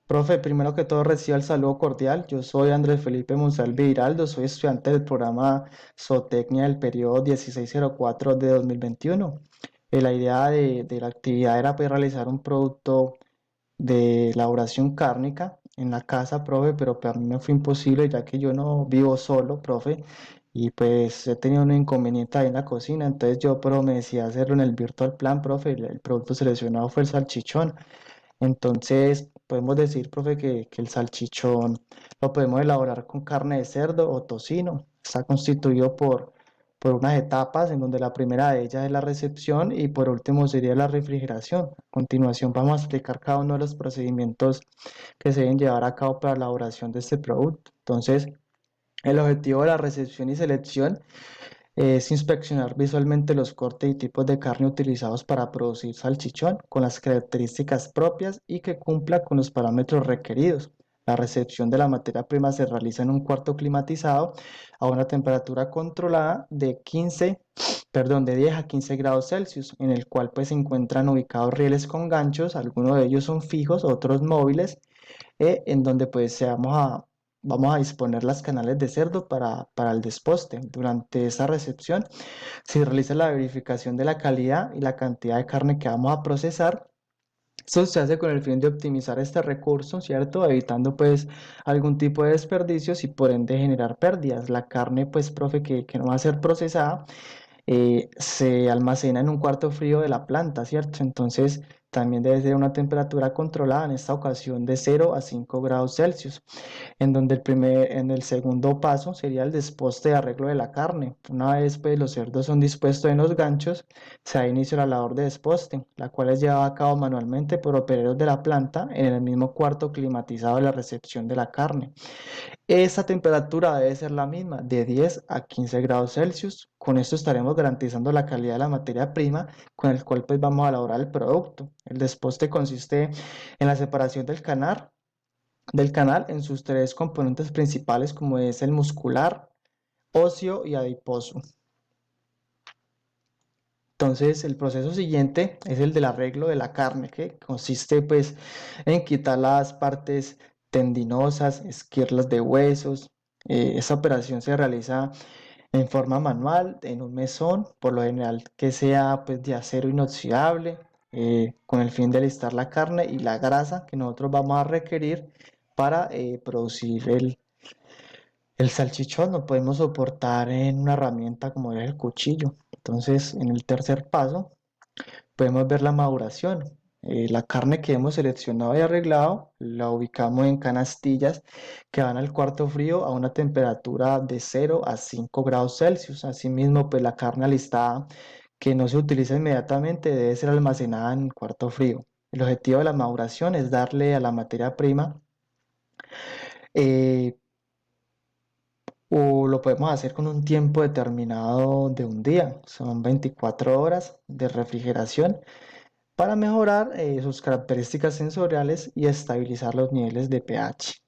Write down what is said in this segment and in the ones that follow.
Profe, primero que todo reciba el saludo cordial. Yo soy Andrés Felipe Monsalve Giraldo, soy estudiante del programa Zootecnia del periodo 1604 de 2021. La idea de la actividad era pues, realizar un producto de elaboración cárnica en la casa, profe, pero para mí me fue imposible ya que yo no vivo solo, profe, y pues he tenido un inconveniente ahí en la cocina, entonces yo pero me decía hacerlo en el Virtual Plan, profe, el producto seleccionado fue el salchichón. Entonces, podemos decir, profe, que el salchichón lo podemos elaborar con carne de cerdo o tocino. Está constituido por unas etapas en donde la primera de ellas es la recepción y por último sería la refrigeración. A continuación vamos a explicar cada uno de los procedimientos que se deben llevar a cabo para la elaboración de este producto. Entonces, el objetivo de la recepción y selección es inspeccionar visualmente los cortes y tipos de carne utilizados para producir salchichón con las características propias y que cumpla con los parámetros requeridos. La recepción de la materia prima se realiza en un cuarto climatizado a una temperatura controlada de 10 a 15 grados Celsius, en el cual pues se encuentran ubicados rieles con ganchos, algunos de ellos son fijos, otros móviles, en donde pues vamos a disponer las canales de cerdo para el desposte. Durante esa recepción se realiza la verificación de la calidad y la cantidad de carne que vamos a procesar. Esto se hace con el fin de optimizar este recurso, ¿cierto? Evitando pues algún tipo de desperdicios y por ende generar pérdidas. La carne pues, profe, que no va a ser procesada, se almacena en un cuarto frío de la planta, ¿cierto? Entonces, también debe ser una temperatura controlada, en esta ocasión de 0 a 5 grados Celsius, en donde en el segundo paso sería el desposte de arreglo de la carne. Una vez pues, los cerdos son dispuestos en los ganchos, se da inicio a la labor de desposte, la cual es llevada a cabo manualmente por operarios de la planta en el mismo cuarto climatizado de la recepción de la carne. Esa temperatura debe ser la misma, de 10 a 15 grados Celsius. Con esto estaremos garantizando la calidad de la materia prima con el cual pues vamos a elaborar el producto. El desposte consiste en la separación del canal en sus tres componentes principales como es el muscular, óseo y adiposo. Entonces, el proceso siguiente es el del arreglo de la carne, que consiste pues en quitar las partes tendinosas, esquirlas de huesos. Esa operación se realiza en forma manual, en un mesón, por lo general que sea pues de acero inoxidable, con el fin de listar la carne y la grasa que nosotros vamos a requerir para producir el salchichón. Lo podemos soportar en una herramienta como es el cuchillo. Entonces, en el tercer paso, podemos ver la maduración. La carne que hemos seleccionado y arreglado la ubicamos en canastillas que van al cuarto frío a una temperatura de 0 a 5 grados Celsius. Asimismo, pues la carne alistada que no se utiliza inmediatamente debe ser almacenada en cuarto frío. El objetivo de la maduración es darle a la materia prima, eh, o lo podemos hacer con un tiempo determinado de un día, son 24 horas de refrigeración para mejorar sus características sensoriales y estabilizar los niveles de pH.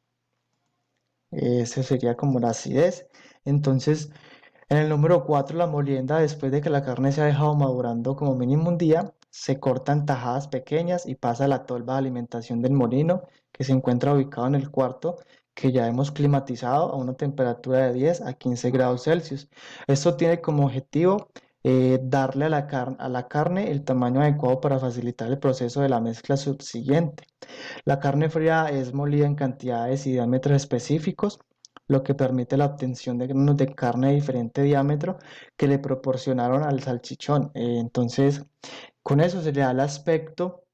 Ese sería como la acidez. Entonces, en el número 4, la molienda, después de que la carne se ha dejado madurando como mínimo un día, se corta en tajadas pequeñas y pasa a la tolva de alimentación del molino, que se encuentra ubicado en el cuarto, que ya hemos climatizado a una temperatura de 10 a 15 grados Celsius. Esto tiene como objetivo darle a la carne el tamaño adecuado para facilitar el proceso de la mezcla subsiguiente. La carne fría es molida en cantidades y diámetros específicos, lo que permite la obtención de granos de carne de diferente diámetro que le proporcionaron al salchichón. Entonces, con eso se le da el aspecto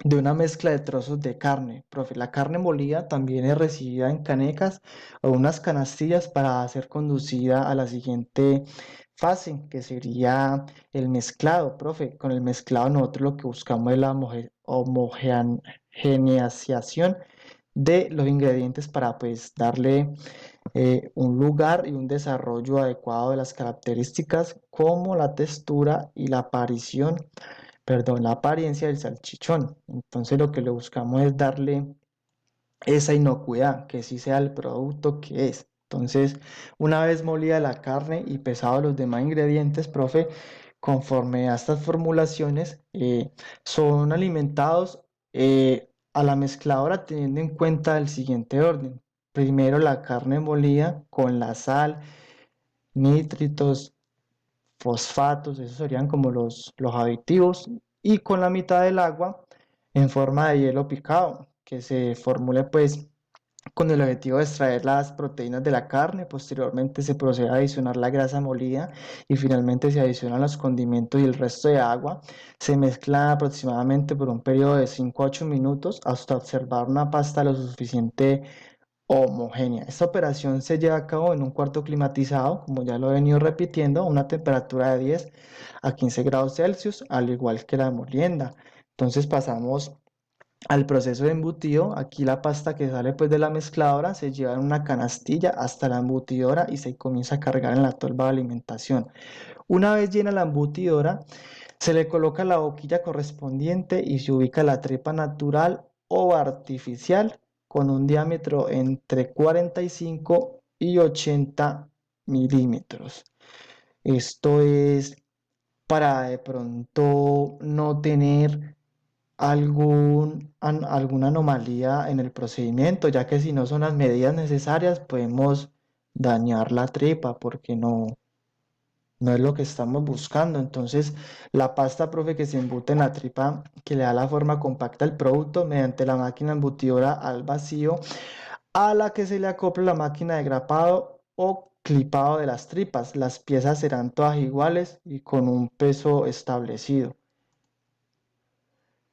de una mezcla de trozos de carne. Profe, la carne molida también es recibida en canecas o unas canastillas para ser conducida a la siguiente fase, que sería el mezclado. Profe, con el mezclado nosotros lo que buscamos es la homogeneización de los ingredientes para pues darle un lugar y un desarrollo adecuado de las características como la textura y la aparición, perdón, la apariencia del salchichón. Entonces lo que le buscamos es darle esa inocuidad, que sí sea el producto que es. Entonces, una vez molida la carne y pesado los demás ingredientes, profe, conforme a estas formulaciones, son alimentados a la mezcladora teniendo en cuenta el siguiente orden. Primero la carne molida con la sal, nítritos, fosfatos, esos serían como los aditivos, y con la mitad del agua en forma de hielo picado, que se formule pues con el objetivo de extraer las proteínas de la carne. Posteriormente se procede a adicionar la grasa molida y finalmente se adicionan los condimentos y el resto de agua. Se mezcla aproximadamente por un periodo de 5 a 8 minutos hasta observar una pasta lo suficiente homogénea. Esta operación se lleva a cabo en un cuarto climatizado, como ya lo he venido repitiendo, a una temperatura de 10 a 15 grados Celsius, al igual que la molienda. Entonces pasamos al proceso de embutido. Aquí la pasta que sale pues de la mezcladora se lleva en una canastilla hasta la embutidora y se comienza a cargar en la tolva de alimentación. Una vez llena la embutidora, se le coloca la boquilla correspondiente y se ubica la tripa natural o artificial con un diámetro entre 45 y 80 milímetros. Esto es para de pronto no tener alguna anomalía en el procedimiento, ya que si no son las medidas necesarias podemos dañar la tripa porque no es lo que estamos buscando. Entonces, la pasta, profe, que se embute en la tripa, que le da la forma compacta al producto mediante la máquina embutidora al vacío, a la que se le acopla la máquina de grapado o clipado de las tripas. Las piezas serán todas iguales y con un peso establecido.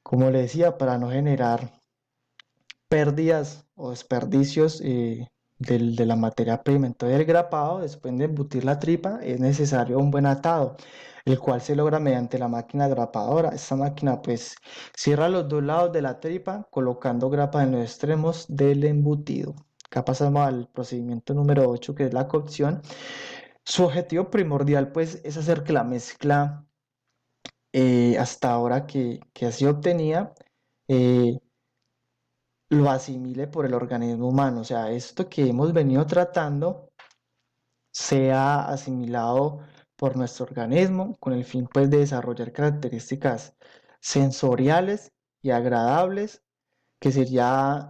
Como le decía, para no generar pérdidas o desperdicios de la materia prima. Entonces, el grapado, después de embutir la tripa, es necesario un buen atado, el cual se logra mediante la máquina grapadora. Esta máquina, pues, cierra los dos lados de la tripa, colocando grapa en los extremos del embutido. Acá pasamos al procedimiento número 8, que es la cocción. Su objetivo primordial, pues, es hacer que la mezcla, hasta ahora que ha sido obtenida, eh, lo asimile por el organismo humano. O sea, esto que hemos venido tratando sea asimilado por nuestro organismo con el fin pues de desarrollar características sensoriales y agradables, que sería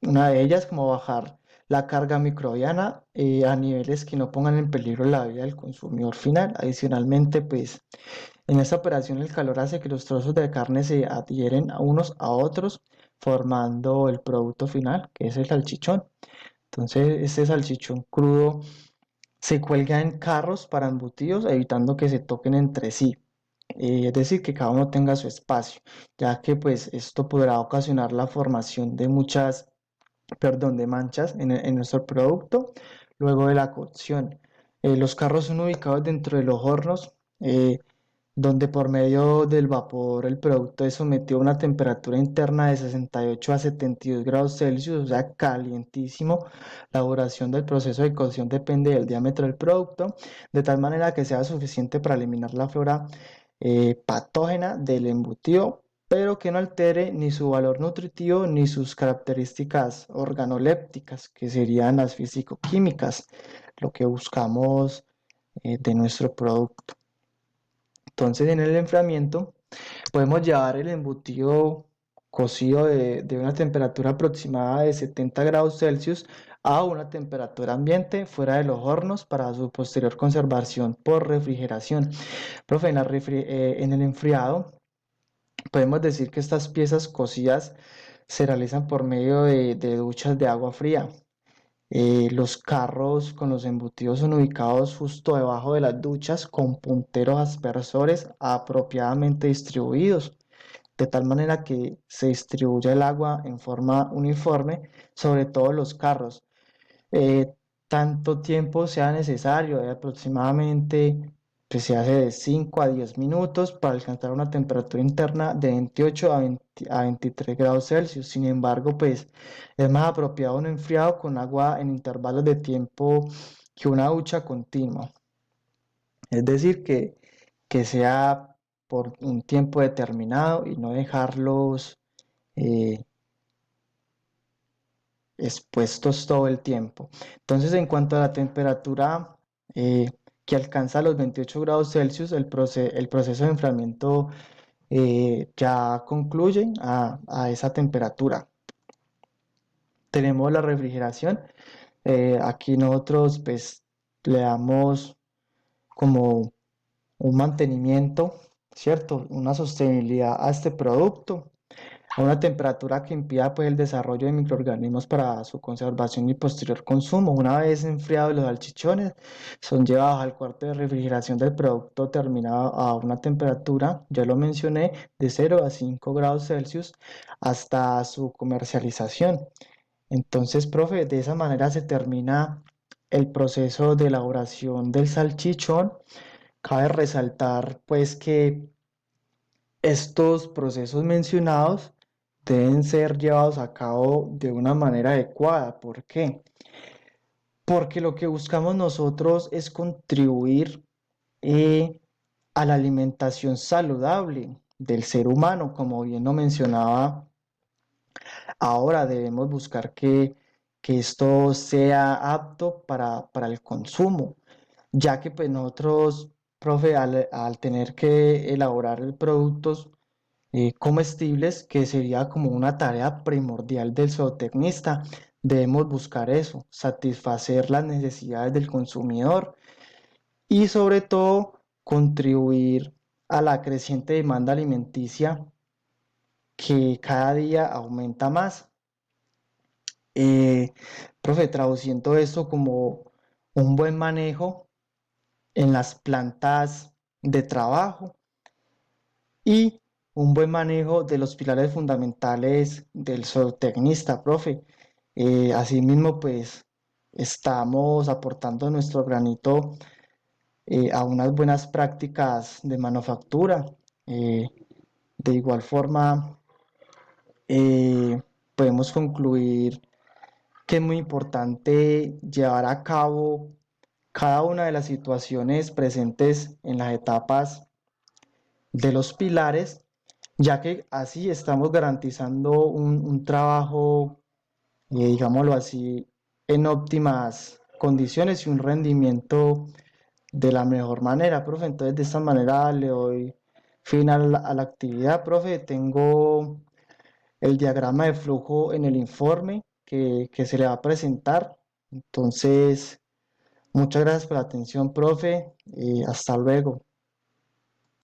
una de ellas como bajar la carga microbiana a niveles que no pongan en peligro la vida del consumidor final. Adicionalmente, pues en esta operación el calor hace que los trozos de carne se adhieren a unos a otros, formando el producto final, que es el salchichón. Entonces, este salchichón crudo se cuelga en carros para embutidos, evitando que se toquen entre sí. Es decir, que cada uno tenga su espacio, ya que pues esto podrá ocasionar la formación de de manchas en nuestro producto luego de la cocción. Los carros son ubicados dentro de los hornos, donde por medio del vapor el producto es sometido a una temperatura interna de 68 a 72 grados Celsius, o sea, calientísimo. La duración del proceso de cocción depende del diámetro del producto, de tal manera que sea suficiente para eliminar la flora patógena del embutido, pero que no altere ni su valor nutritivo ni sus características organolépticas, que serían las físico-químicas, lo que buscamos de nuestro producto. Entonces, en el enfriamiento podemos llevar el embutido cocido de una temperatura aproximada de 70 grados Celsius a una temperatura ambiente fuera de los hornos para su posterior conservación por refrigeración. Profe, en el enfriado podemos decir que estas piezas cocidas se realizan por medio de duchas de agua fría. Los carros con los embutidos son ubicados justo debajo de las duchas con punteros aspersores apropiadamente distribuidos, de tal manera que se distribuye el agua en forma uniforme sobre todos los carros. Eh, Tanto tiempo sea necesario, aproximadamente pues, se hace de 5 a 10 minutos para alcanzar una temperatura interna de 28 a 23 grados Celsius. Sin embargo, pues es más apropiado un enfriado con agua en intervalos de tiempo que una ducha continua. Es decir, que sea por un tiempo determinado y no dejarlos eh, expuestos todo el tiempo. Entonces, en cuanto a la temperatura que alcanza los 28 grados Celsius, el proceso de enfriamiento ya concluyen a esa temperatura. Tenemos la refrigeración. Aquí nosotros pues le damos como un mantenimiento, ¿cierto? Una sostenibilidad a este producto, a una temperatura que impida pues el desarrollo de microorganismos para su conservación y posterior consumo. Una vez enfriados los salchichones, son llevados al cuarto de refrigeración del producto terminado a una temperatura, ya lo mencioné, de 0 a 5 grados Celsius hasta su comercialización. Entonces, profe, de esa manera se termina el proceso de elaboración del salchichón. Cabe resaltar, pues, que estos procesos mencionados deben ser llevados a cabo de una manera adecuada. ¿Por qué? Porque lo que buscamos nosotros es contribuir eh, a la alimentación saludable del ser humano, como bien lo mencionaba. Ahora debemos buscar que esto sea apto para el consumo, ya que pues nosotros, profe, al tener que elaborar productos comestibles, que sería como una tarea primordial del zootecnista, debemos buscar eso, satisfacer las necesidades del consumidor y sobre todo contribuir a la creciente demanda alimenticia que cada día aumenta más. Eh, Profe, traduciendo esto como un buen manejo en las plantas de trabajo y un buen manejo de los pilares fundamentales del zootecnista, profe. Asimismo, pues estamos aportando nuestro granito a unas buenas prácticas de manufactura. Eh, de igual forma, eh, podemos concluir que es muy importante llevar a cabo cada una de las situaciones presentes en las etapas de los pilares, ya que así estamos garantizando un trabajo, digámoslo así, en óptimas condiciones y un rendimiento de la mejor manera, profe. Entonces, de esta manera le doy fin a la actividad, profe. Tengo el diagrama de flujo en el informe que se le va a presentar. Entonces, muchas gracias por la atención, profe. Hasta luego.